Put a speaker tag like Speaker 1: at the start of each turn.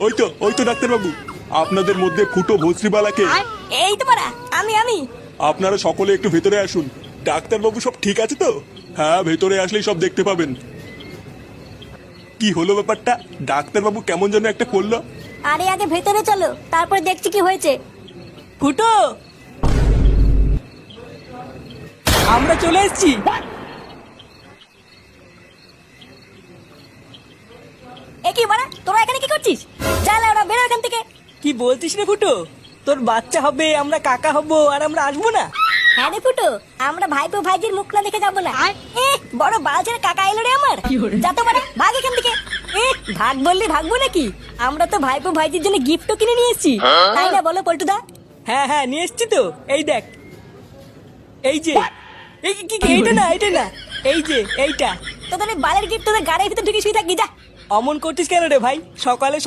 Speaker 1: ওই তো ডাক্তারবাবু, আপনাদের মধ্যে ফুটো ভস্রিবালাকে।
Speaker 2: এই তো পারা, আমি
Speaker 1: আপনারা সকলে একটু ভেতরে আসুন। ডাক্তারবাবু সব ঠিক আছে তো? হ্যাঁ, ভেতরে আসলেই সব দেখতে পাবেন। কি হলো ব্যাপারটা? ডাক্তারবাবু কেমন যেন একটা করলো।
Speaker 2: আরে আগে ভেতরে চলো, তারপরে দেখছি কি হয়েছে।
Speaker 3: ফুটো, আমরা চলে এসেছি।
Speaker 2: এ কি বাড়া, তোরা এখানে কি করছিস? চল ওরা বেরো এখান থেকে।
Speaker 3: কি বলছিস রে ফুটো? তোর বাচ্চা হবে, আমরা কাকা হব, আর আমরা আসবো না?
Speaker 2: হ্যাঁ রে ফুটো, আমরা ভাইপো ভাইজির মুখ না দেখে যাবো না। বড় বালছের কাকা এলো রে আমার। যা তো বাড়া, ভাগ এখান থেকে। ভাগ বললে ভাগবো নাকি? আমরা তো ভাইপো ভাইজির জন্য গিফটও কিনে নিয়ে এসেছি, তাই না বলো পল্টুদা?
Speaker 3: হ্যাঁ হ্যাঁ, নিয়ে এসছি তো। এই দেখ, এই যে এইটা না, এই যে এইটা।
Speaker 2: তোদের বালের গিফট তোদের গাড়ির ভিতর ঢুকে শুয়ে থাকবি, যা।
Speaker 3: অমন করছিস কেন রে ভাই? সকালে